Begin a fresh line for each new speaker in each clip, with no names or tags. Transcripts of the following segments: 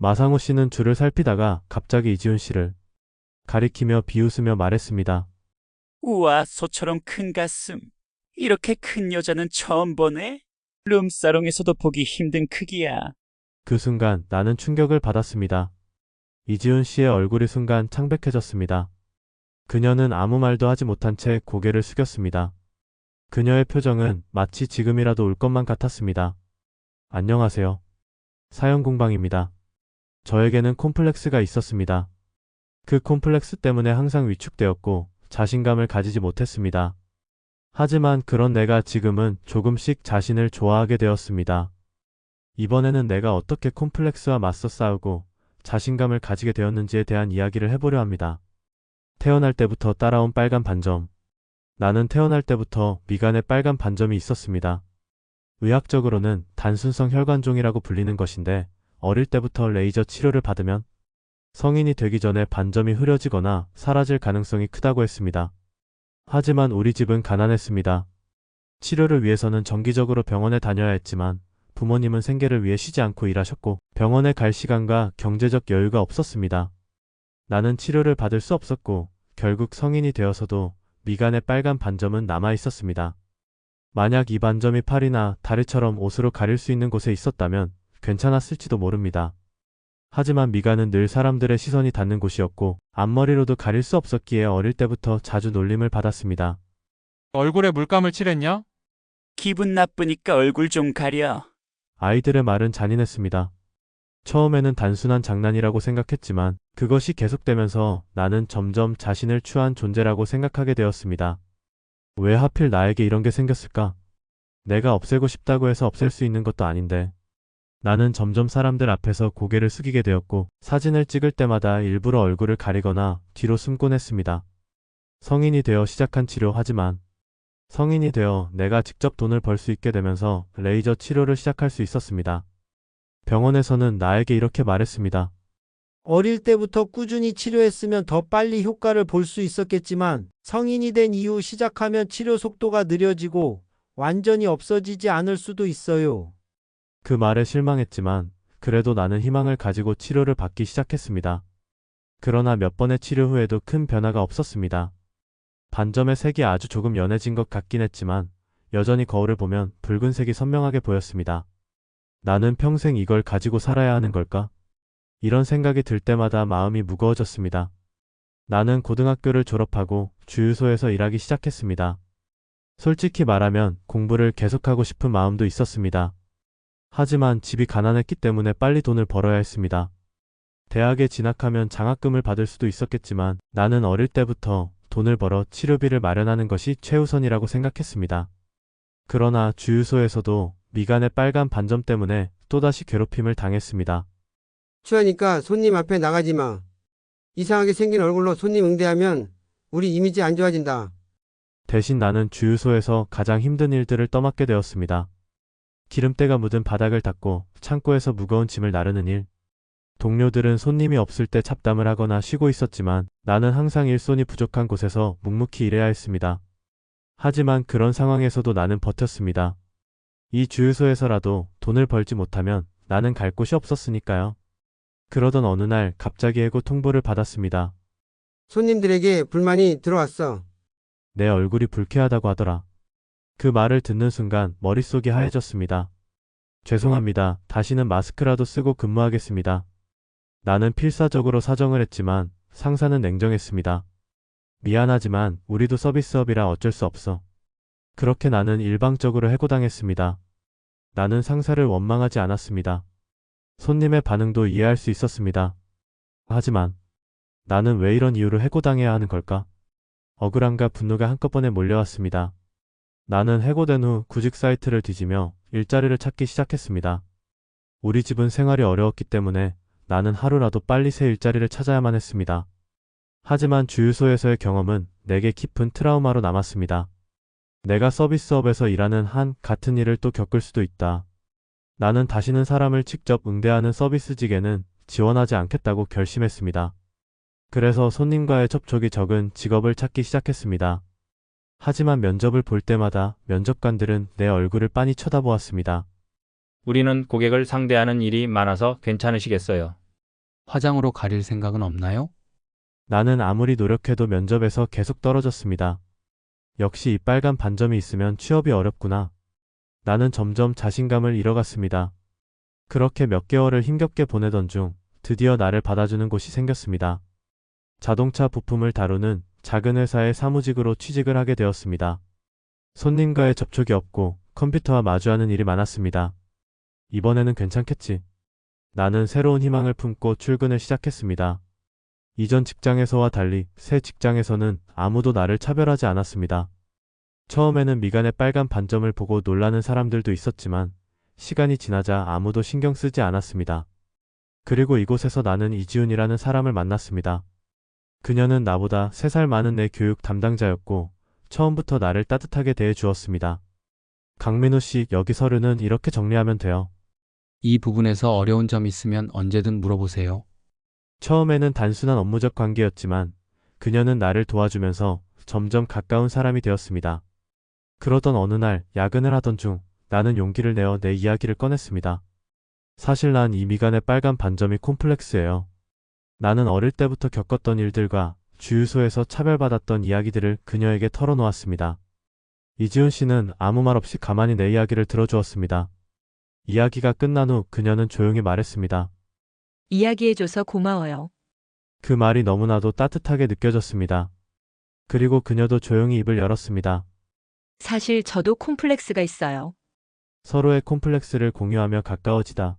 마상우 씨는 줄을 살피다가 갑자기 이지훈 씨를 가리키며 비웃으며 말했습니다.
우와, 소처럼 큰 가슴. 이렇게 큰 여자는 처음 보네? 룸사롱에서도 보기 힘든 크기야.
그 순간 나는 충격을 받았습니다. 이지훈 씨의 얼굴이 순간 창백해졌습니다. 그녀는 아무 말도 하지 못한 채 고개를 숙였습니다. 그녀의 표정은 마치 지금이라도 울 것만 같았습니다. 안녕하세요. 사연공방입니다. 저에게는 콤플렉스가 있었습니다. 그 콤플렉스 때문에 항상 위축되었고 자신감을 가지지 못했습니다. 하지만 그런 내가 지금은 조금씩 자신을 좋아하게 되었습니다. 이번에는 내가 어떻게 콤플렉스와 맞서 싸우고 자신감을 가지게 되었는지에 대한 이야기를 해보려 합니다. 태어날 때부터 따라온 빨간 반점. 나는 태어날 때부터 미간에 빨간 반점이 있었습니다. 의학적으로는 단순성 혈관종이라고 불리는 것인데 어릴 때부터 레이저 치료를 받으면 성인이 되기 전에 반점이 흐려지거나 사라질 가능성이 크다고 했습니다. 하지만 우리 집은 가난했습니다. 치료를 위해서는 정기적으로 병원에 다녀야 했지만 부모님은 생계를 위해 쉬지 않고 일하셨고 병원에 갈 시간과 경제적 여유가 없었습니다. 나는 치료를 받을 수 없었고 결국 성인이 되어서도 미간에 빨간 반점은 남아 있었습니다. 만약 이 반점이 팔이나 다리처럼 옷으로 가릴 수 있는 곳에 있었다면 괜찮았을지도 모릅니다. 하지만 미간은 늘 사람들의 시선이 닿는 곳이었고 앞머리로도 가릴 수 없었기에 어릴 때부터 자주 놀림을 받았습니다.
얼굴에 물감을 칠했냐?
기분 나쁘니까 얼굴 좀 가려.
아이들의 말은 잔인했습니다. 처음에는 단순한 장난이라고 생각했지만 그것이 계속되면서 나는 점점 자신을 추한 존재라고 생각하게 되었습니다. 왜 하필 나에게 이런 게 생겼을까? 내가 없애고 싶다고 해서 없앨 수 있는 것도 아닌데. 나는 점점 사람들 앞에서 고개를 숙이게 되었고 사진을 찍을 때마다 일부러 얼굴을 가리거나 뒤로 숨곤 했습니다. 성인이 되어 시작한 치료 하지만 성인이 되어 내가 직접 돈을 벌 수 있게 되면서 레이저 치료를 시작할 수 있었습니다. 병원에서는 나에게 이렇게 말했습니다.
어릴 때부터 꾸준히 치료했으면 더 빨리 효과를 볼 수 있었겠지만 성인이 된 이후 시작하면 치료 속도가 느려지고 완전히 없어지지 않을 수도 있어요.
그 말에 실망했지만 그래도 나는 희망을 가지고 치료를 받기 시작했습니다. 그러나 몇 번의 치료 후에도 큰 변화가 없었습니다. 반점의 색이 아주 조금 연해진 것 같긴 했지만 여전히 거울을 보면 붉은색이 선명하게 보였습니다. 나는 평생 이걸 가지고 살아야 하는 걸까? 이런 생각이 들 때마다 마음이 무거워졌습니다. 나는 고등학교를 졸업하고 주유소에서 일하기 시작했습니다. 솔직히 말하면 공부를 계속하고 싶은 마음도 있었습니다. 하지만 집이 가난했기 때문에 빨리 돈을 벌어야 했습니다. 대학에 진학하면 장학금을 받을 수도 있었겠지만 나는 어릴 때부터 돈을 벌어 치료비를 마련하는 것이 최우선이라고 생각했습니다. 그러나 주유소에서도 미간의 빨간 반점 때문에 또다시 괴롭힘을 당했습니다.
추하니까 손님 앞에 나가지 마. 이상하게 생긴 얼굴로 손님 응대하면 우리 이미지 안 좋아진다.
대신 나는 주유소에서 가장 힘든 일들을 떠맡게 되었습니다. 기름때가 묻은 바닥을 닦고 창고에서 무거운 짐을 나르는 일. 동료들은 손님이 없을 때 잡담을 하거나 쉬고 있었지만 나는 항상 일손이 부족한 곳에서 묵묵히 일해야 했습니다. 하지만 그런 상황에서도 나는 버텼습니다. 이 주유소에서라도 돈을 벌지 못하면 나는 갈 곳이 없었으니까요. 그러던 어느 날 갑자기 해고 통보를 받았습니다.
손님들에게 불만이 들어왔어.
내 얼굴이 불쾌하다고 하더라. 그 말을 듣는 순간 머릿속이 하얘졌습니다. 죄송합니다. 다시는 마스크라도 쓰고 근무하겠습니다. 나는 필사적으로 사정을 했지만 상사는 냉정했습니다. 미안하지만 우리도 서비스업이라 어쩔 수 없어. 그렇게 나는 일방적으로 해고당했습니다. 나는 상사를 원망하지 않았습니다. 손님의 반응도 이해할 수 있었습니다. 하지만 나는 왜 이런 이유로 해고당해야 하는 걸까? 억울함과 분노가 한꺼번에 몰려왔습니다. 나는 해고된 후 구직 사이트를 뒤지며 일자리를 찾기 시작했습니다. 우리 집은 생활이 어려웠기 때문에 나는 하루라도 빨리 새 일자리를 찾아야만 했습니다. 하지만 주유소에서의 경험은 내게 깊은 트라우마로 남았습니다. 내가 서비스업에서 일하는 한 같은 일을 또 겪을 수도 있다. 나는 다시는 사람을 직접 응대하는 서비스직에는 지원하지 않겠다고 결심했습니다. 그래서 손님과의 접촉이 적은 직업을 찾기 시작했습니다. 하지만 면접을 볼 때마다 면접관들은 내 얼굴을 빤히 쳐다보았습니다.
우리는 고객을 상대하는 일이 많아서 괜찮으시겠어요? 화장으로 가릴 생각은 없나요?
나는 아무리 노력해도 면접에서 계속 떨어졌습니다. 역시 이 빨간 반점이 있으면 취업이 어렵구나. 나는 점점 자신감을 잃어갔습니다. 그렇게 몇 개월을 힘겹게 보내던 중 드디어 나를 받아주는 곳이 생겼습니다. 자동차 부품을 다루는 작은 회사의 사무직으로 취직을 하게 되었습니다. 손님과의 접촉이 없고 컴퓨터와 마주하는 일이 많았습니다. 이번에는 괜찮겠지. 나는 새로운 희망을 품고 출근을 시작했습니다. 이전 직장에서와 달리 새 직장에서는 아무도 나를 차별하지 않았습니다. 처음에는 미간의 빨간 반점을 보고 놀라는 사람들도 있었지만 시간이 지나자 아무도 신경 쓰지 않았습니다. 그리고 이곳에서 나는 이지훈이라는 사람을 만났습니다. 그녀는 나보다 3살 많은 내 교육 담당자였고 처음부터 나를 따뜻하게 대해 주었습니다. 강민우 씨, 여기 서류는 이렇게 정리하면 돼요.
이 부분에서 어려운 점 있으면 언제든 물어보세요.
처음에는 단순한 업무적 관계였지만 그녀는 나를 도와주면서 점점 가까운 사람이 되었습니다. 그러던 어느 날 야근을 하던 중 나는 용기를 내어 내 이야기를 꺼냈습니다. 사실 난 이 미간의 빨간 반점이 콤플렉스예요. 나는 어릴 때부터 겪었던 일들과 주유소에서 차별받았던 이야기들을 그녀에게 털어놓았습니다. 이지훈 씨는 아무 말 없이 가만히 내 이야기를 들어주었습니다. 이야기가 끝난 후 그녀는 조용히 말했습니다.
이야기해줘서 고마워요.
그 말이 너무나도 따뜻하게 느껴졌습니다. 그리고 그녀도 조용히 입을 열었습니다.
사실 저도 콤플렉스가 있어요.
서로의 콤플렉스를 공유하며 가까워지다.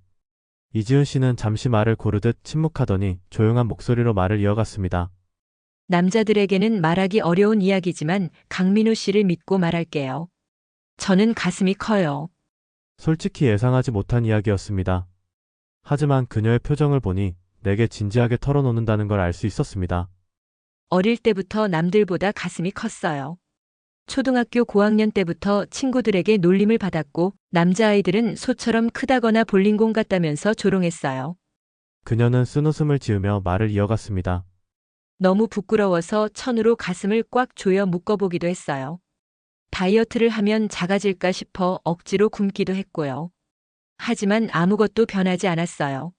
이지훈 씨는 잠시 말을 고르듯 침묵하더니 조용한 목소리로 말을 이어갔습니다.
남자들에게는 말하기 어려운 이야기지만 강민우 씨를 믿고 말할게요. 저는 가슴이 커요.
솔직히 예상하지 못한 이야기였습니다. 하지만 그녀의 표정을 보니 내게 진지하게 털어놓는다는 걸 알 수 있었습니다.
어릴 때부터 남들보다 가슴이 컸어요. 초등학교 고학년 때부터 친구들에게 놀림을 받았고 남자아이들은 소처럼 크다거나 볼링공 같다면서 조롱했어요.
그녀는 쓴웃음을 지으며 말을 이어갔습니다.
너무 부끄러워서 천으로 가슴을 꽉 조여 묶어보기도 했어요. 다이어트를 하면 작아질까 싶어 억지로 굶기도 했고요. 하지만 아무것도 변하지 않았어요.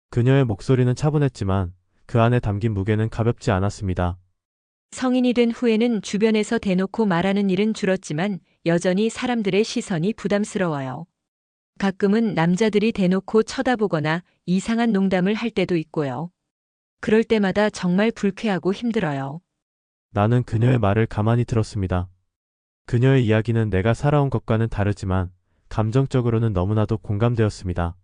그녀의 목소리는 차분했지만 그 안에 담긴 무게는 가볍지 않았습니다.
성인이 된 후에는 주변에서 대놓고 말하는 일은 줄었지만 여전히 사람들의 시선이 부담스러워요. 가끔은 남자들이 대놓고 쳐다보거나 이상한 농담을 할 때도 있고요. 그럴 때마다 정말 불쾌하고 힘들어요.
나는 그녀의 말을 가만히 들었습니다. 그녀의 이야기는 내가 살아온 것과는 다르지만 감정적으로는 너무나도 공감되었습니다.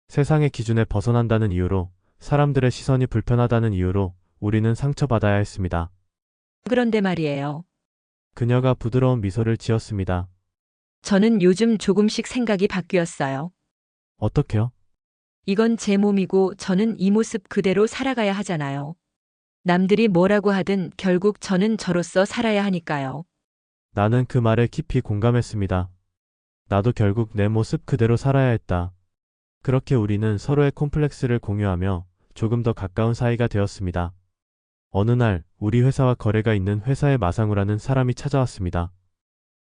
세상의 기준에 벗어난다는 이유로, 사람들의 시선이 불편하다는 이유로 우리는 상처받아야 했습니다.
그런데 말이에요.
그녀가 부드러운 미소를 지었습니다.
저는 요즘 조금씩 생각이 바뀌었어요.
어떻게요?
이건 제 몸이고 저는 이 모습 그대로 살아가야 하잖아요. 남들이 뭐라고 하든 결국 저는 저로서 살아야 하니까요.
나는 그 말에 깊이 공감했습니다. 나도 결국 내 모습 그대로 살아야 했다. 그렇게 우리는 서로의 콤플렉스를 공유하며 조금 더 가까운 사이가 되었습니다. 어느 날 우리 회사와 거래가 있는 회사의 마상우라는 사람이 찾아왔습니다.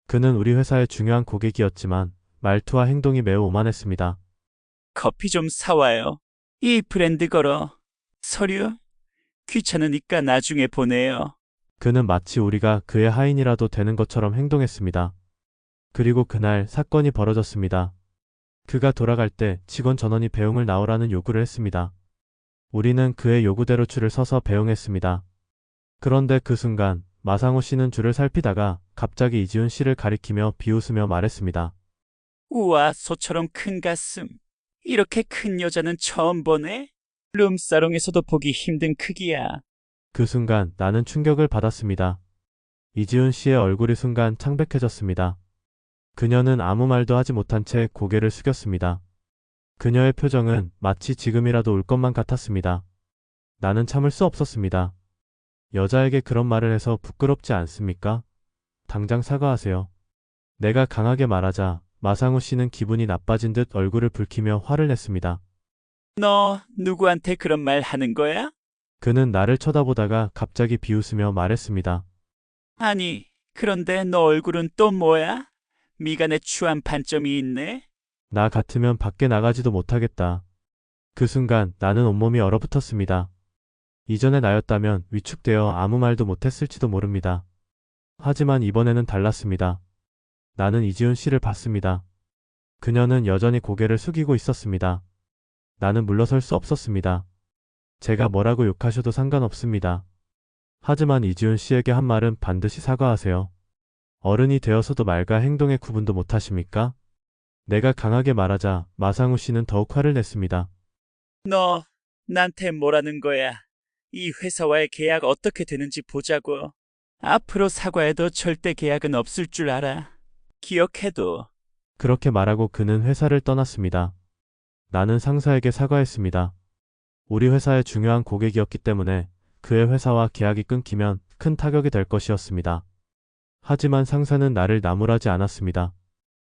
그는 우리 회사의 중요한 고객이었지만 말투와 행동이 매우 오만했습니다.
커피 좀 사와요. 이 브랜드 걸어. 서류? 귀찮으니까 나중에 보내요.
그는 마치 우리가 그의 하인이라도 되는 것처럼 행동했습니다. 그리고 그날 사건이 벌어졌습니다. 그가 돌아갈 때 직원 전원이 배웅을 나오라는 요구를 했습니다. 우리는 그의 요구대로 줄을 서서 배웅했습니다. 그런데 그 순간 마상우 씨는 줄을 살피다가 갑자기 이지훈 씨를 가리키며 비웃으며 말했습니다.
우와, 소처럼 큰 가슴. 이렇게 큰 여자는 처음 보네? 룸사롱에서도 보기 힘든 크기야.
그 순간 나는 충격을 받았습니다. 이지훈 씨의 얼굴이 순간 창백해졌습니다. 그녀는 아무 말도 하지 못한 채 고개를 숙였습니다. 그녀의 표정은 마치 지금이라도 울 것만 같았습니다. 나는 참을 수 없었습니다. 여자에게 그런 말을 해서 부끄럽지 않습니까? 당장 사과하세요. 내가 강하게 말하자 마상우 씨는 기분이 나빠진 듯 얼굴을 붉히며 화를 냈습니다.
너 누구한테 그런 말 하는 거야?
그는 나를 쳐다보다가 갑자기 비웃으며 말했습니다.
아니, 그런데 너 얼굴은 또 뭐야? 미간에 추한 반점이 있네?
나 같으면 밖에 나가지도 못하겠다. 그 순간 나는 온몸이 얼어붙었습니다. 이전의 나였다면 위축되어 아무 말도 못했을지도 모릅니다. 하지만 이번에는 달랐습니다. 나는 이지훈 씨를 봤습니다. 그녀는 여전히 고개를 숙이고 있었습니다. 나는 물러설 수 없었습니다. 제가 뭐라고 욕하셔도 상관없습니다. 하지만 이지훈 씨에게 한 말은 반드시 사과하세요. 어른이 되어서도 말과 행동의 구분도 못하십니까? 내가 강하게 말하자 마상우 씨는 더욱 화를 냈습니다.
너 나한테 뭐라는 거야? 이 회사와의 계약 어떻게 되는지 보자고. 앞으로 사과해도 절대 계약은 없을 줄 알아. 기억해도.
그렇게 말하고 그는 회사를 떠났습니다. 나는 상사에게 사과했습니다. 우리 회사의 중요한 고객이었기 때문에 그의 회사와 계약이 끊기면 큰 타격이 될 것이었습니다. 하지만 상사는 나를 나무라지 않았습니다.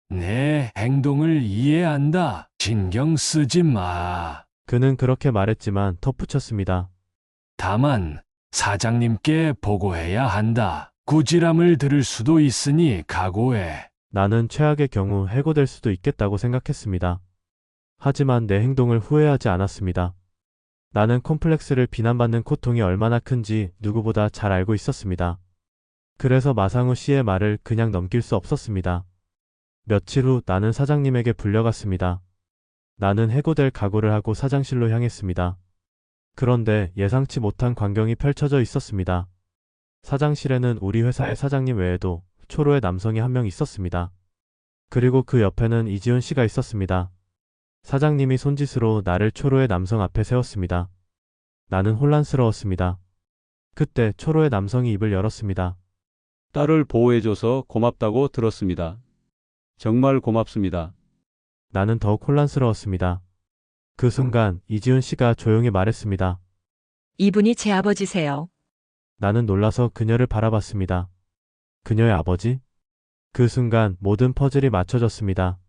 내 행동을 이해한다. 신경 쓰지 마.
그는 그렇게 말했지만 덧붙였습니다.
다만 사장님께 보고해야 한다. 꾸지람을 들을 수도 있으니 각오해.
나는 최악의 경우 해고될 수도 있겠다고 생각했습니다. 하지만 내 행동을 후회하지 않았습니다. 나는 콤플렉스를 비난받는 고통이 얼마나 큰지 누구보다 잘 알고 있었습니다. 그래서 마상우 씨의 말을 그냥 넘길 수 없었습니다. 며칠 후 나는 사장님에게 불려갔습니다. 나는 해고될 각오를 하고 사장실로 향했습니다. 그런데 예상치 못한 광경이 펼쳐져 있었습니다. 사장실에는 우리 회사의 사장님 외에도 초로의 남성이 한 명 있었습니다. 그리고 그 옆에는 이지훈 씨가 있었습니다. 사장님이 손짓으로 나를 초로의 남성 앞에 세웠습니다. 나는 혼란스러웠습니다. 그때 초로의 남성이 입을 열었습니다.
딸을 보호해줘서 고맙다고 들었습니다. 정말 고맙습니다.
나는 더욱 혼란스러웠습니다. 그 순간 이지훈 씨가 조용히 말했습니다.
이분이 제 아버지세요.
나는 놀라서 그녀를 바라봤습니다. 그녀의 아버지? 그 순간 모든 퍼즐이 맞춰졌습니다.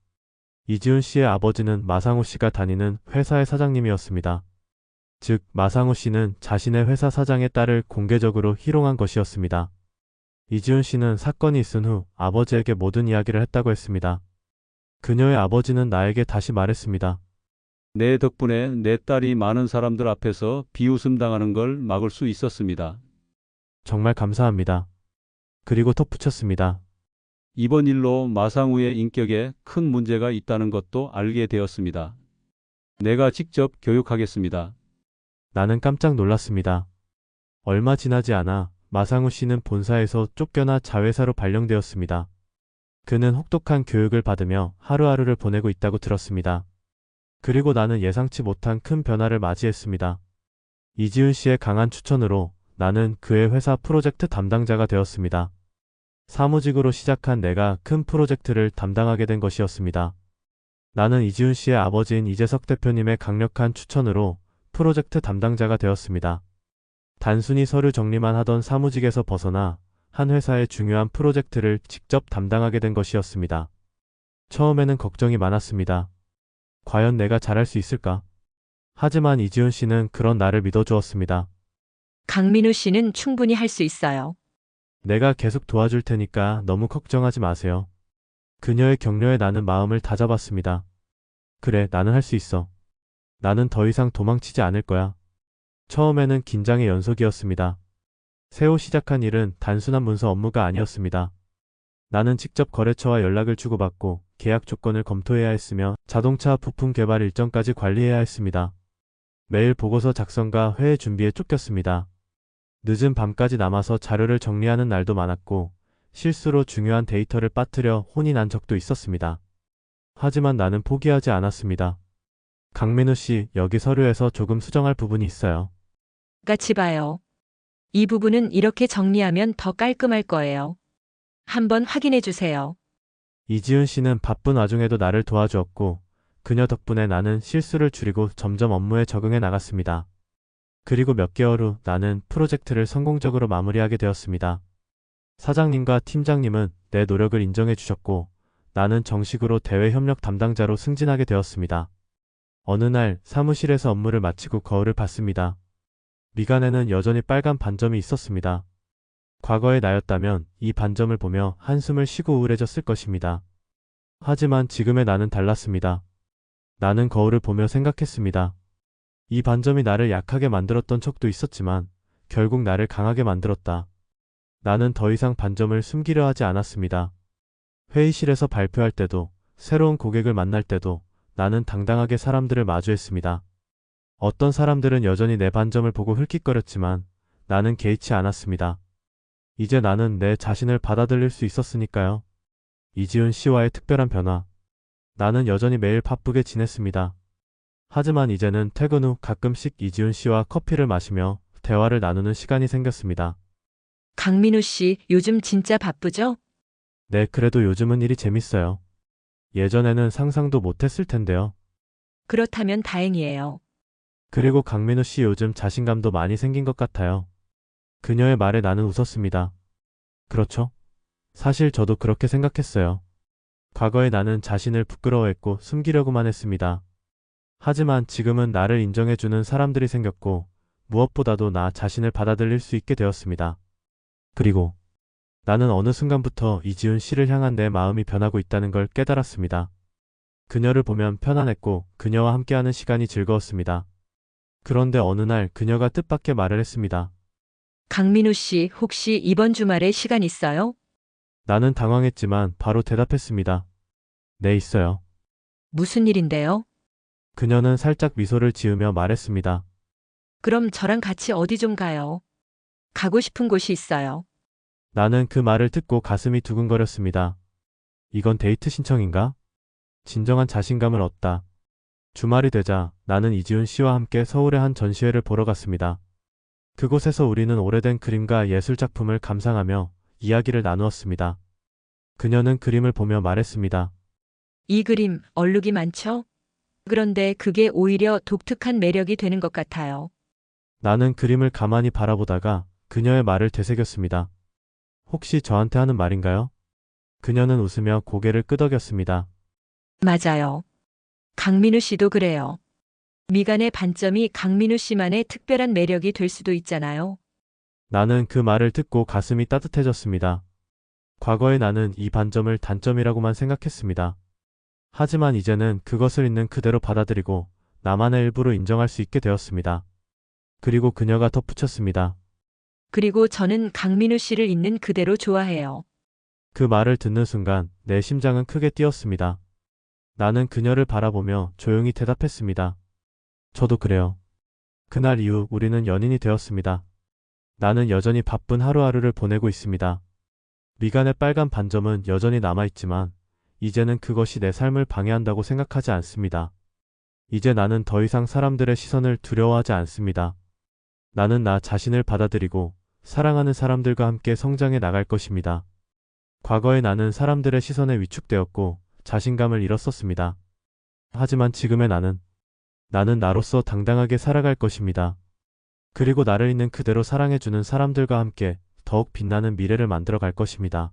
이지훈 씨의 아버지는 마상우 씨가 다니는 회사의 사장님이었습니다. 즉, 마상우 씨는 자신의 회사 사장의 딸을 공개적으로 희롱한 것이었습니다. 이지훈 씨는 사건이 있은 후 아버지에게 모든 이야기를 했다고 했습니다. 그녀의 아버지는 나에게 다시 말했습니다.
내 덕분에 내 딸이 많은 사람들 앞에서 비웃음 당하는 걸 막을 수 있었습니다.
정말 감사합니다. 그리고 덧붙였습니다.
이번 일로 마상우의 인격에 큰 문제가 있다는 것도 알게 되었습니다. 내가 직접 교육하겠습니다.
나는 깜짝 놀랐습니다. 얼마 지나지 않아 마상우 씨는 본사에서 쫓겨나 자회사로 발령되었습니다. 그는 혹독한 교육을 받으며 하루하루를 보내고 있다고 들었습니다. 그리고 나는 예상치 못한 큰 변화를 맞이했습니다. 이지훈 씨의 강한 추천으로 나는 그의 회사 프로젝트 담당자가 되었습니다. 사무직으로 시작한 내가 큰 프로젝트를 담당하게 된 것이었습니다. 나는 이지훈 씨의 아버지인 이재석 대표님의 강력한 추천으로 프로젝트 담당자가 되었습니다. 단순히 서류 정리만 하던 사무직에서 벗어나 한 회사의 중요한 프로젝트를 직접 담당하게 된 것이었습니다. 처음에는 걱정이 많았습니다. 과연 내가 잘할 수 있을까? 하지만 이지훈 씨는 그런 나를 믿어주었습니다.
강민우 씨는 충분히 할 수 있어요.
내가 계속 도와줄 테니까 너무 걱정하지 마세요. 그녀의 격려에 나는 마음을 다잡았습니다. 그래, 나는 할 수 있어. 나는 더 이상 도망치지 않을 거야. 처음에는 긴장의 연속이었습니다. 새로 시작한 일은 단순한 문서 업무가 아니었습니다. 나는 직접 거래처와 연락을 주고받고 계약 조건을 검토해야 했으며 자동차 부품 개발 일정까지 관리해야 했습니다. 매일 보고서 작성과 회의 준비에 쫓겼습니다. 늦은 밤까지 남아서 자료를 정리하는 날도 많았고 실수로 중요한 데이터를 빠뜨려 혼이 난 적도 있었습니다. 하지만 나는 포기하지 않았습니다. 강민우 씨, 여기 서류에서 조금 수정할 부분이 있어요.
같이 봐요. 이 부분은 이렇게 정리하면 더 깔끔할 거예요. 한번 확인해 주세요.
이지훈 씨는 바쁜 와중에도 나를 도와주었고 그녀 덕분에 나는 실수를 줄이고 점점 업무에 적응해 나갔습니다. 그리고 몇 개월 후 나는 프로젝트를 성공적으로 마무리하게 되었습니다. 사장님과 팀장님은 내 노력을 인정해 주셨고 나는 정식으로 대외 협력 담당자로 승진하게 되었습니다. 어느 날 사무실에서 업무를 마치고 거울을 봤습니다. 미간에는 여전히 빨간 반점이 있었습니다. 과거의 나였다면 이 반점을 보며 한숨을 쉬고 우울해졌을 것입니다. 하지만 지금의 나는 달랐습니다. 나는 거울을 보며 생각했습니다. 이 반점이 나를 약하게 만들었던 척도 있었지만 결국 나를 강하게 만들었다. 나는 더 이상 반점을 숨기려 하지 않았습니다. 회의실에서 발표할 때도, 새로운 고객을 만날 때도 나는 당당하게 사람들을 마주했습니다. 어떤 사람들은 여전히 내 반점을 보고 홧깃거렸지만 나는 개의치 않았습니다. 이제 나는 내 자신을 받아들일 수 있었으니까요. 이지훈 씨와의 특별한 변화. 나는 여전히 매일 바쁘게 지냈습니다. 하지만 이제는 퇴근 후 가끔씩 이지훈 씨와 커피를 마시며 대화를 나누는 시간이 생겼습니다.
강민우 씨, 요즘 진짜 바쁘죠?
네, 그래도 요즘은 일이 재밌어요. 예전에는 상상도 못했을 텐데요.
그렇다면 다행이에요.
그리고 강민우 씨 요즘 자신감도 많이 생긴 것 같아요. 그녀의 말에 나는 웃었습니다. 그렇죠? 사실 저도 그렇게 생각했어요. 과거에 나는 자신을 부끄러워했고 숨기려고만 했습니다. 하지만 지금은 나를 인정해주는 사람들이 생겼고 무엇보다도 나 자신을 받아들일 수 있게 되었습니다. 그리고 나는 어느 순간부터 이지훈 씨를 향한 내 마음이 변하고 있다는 걸 깨달았습니다. 그녀를 보면 편안했고 그녀와 함께하는 시간이 즐거웠습니다. 그런데 어느 날 그녀가 뜻밖의 말을 했습니다.
강민우 씨, 혹시 이번 주말에 시간 있어요?
나는 당황했지만 바로 대답했습니다. 네, 있어요.
무슨 일인데요?
그녀는 살짝 미소를 지으며 말했습니다.
그럼 저랑 같이 어디 좀 가요. 가고 싶은 곳이 있어요.
나는 그 말을 듣고 가슴이 두근거렸습니다. 이건 데이트 신청인가? 진정한 자신감을 얻다. 주말이 되자 나는 이지훈 씨와 함께 서울의 한 전시회를 보러 갔습니다. 그곳에서 우리는 오래된 그림과 예술작품을 감상하며 이야기를 나누었습니다. 그녀는 그림을 보며 말했습니다.
이 그림, 얼룩이 많죠? 그런데 그게 오히려 독특한 매력이 되는 것 같아요.
나는 그림을 가만히 바라보다가 그녀의 말을 되새겼습니다. 혹시 저한테 하는 말인가요? 그녀는 웃으며 고개를 끄덕였습니다.
맞아요. 강민우 씨도 그래요. 미간의 반점이 강민우 씨만의 특별한 매력이 될 수도 있잖아요.
나는 그 말을 듣고 가슴이 따뜻해졌습니다. 과거에 나는 이 반점을 단점이라고만 생각했습니다. 하지만 이제는 그것을 있는 그대로 받아들이고 나만의 일부로 인정할 수 있게 되었습니다. 그리고 그녀가 덧붙였습니다.
그리고 저는 강민우 씨를 있는 그대로 좋아해요.
그 말을 듣는 순간 내 심장은 크게 뛰었습니다. 나는 그녀를 바라보며 조용히 대답했습니다. 저도 그래요. 그날 이후 우리는 연인이 되었습니다. 나는 여전히 바쁜 하루하루를 보내고 있습니다. 미간의 빨간 반점은 여전히 남아있지만 이제는 그것이 내 삶을 방해한다고 생각하지 않습니다. 이제 나는 더 이상 사람들의 시선을 두려워하지 않습니다. 나는 나 자신을 받아들이고 사랑하는 사람들과 함께 성장해 나갈 것입니다. 과거의 나는 사람들의 시선에 위축되었고 자신감을 잃었었습니다. 하지만 지금의 나는 나로서 당당하게 살아갈 것입니다. 그리고 나를 있는 그대로 사랑해주는 사람들과 함께 더욱 빛나는 미래를 만들어 갈 것입니다.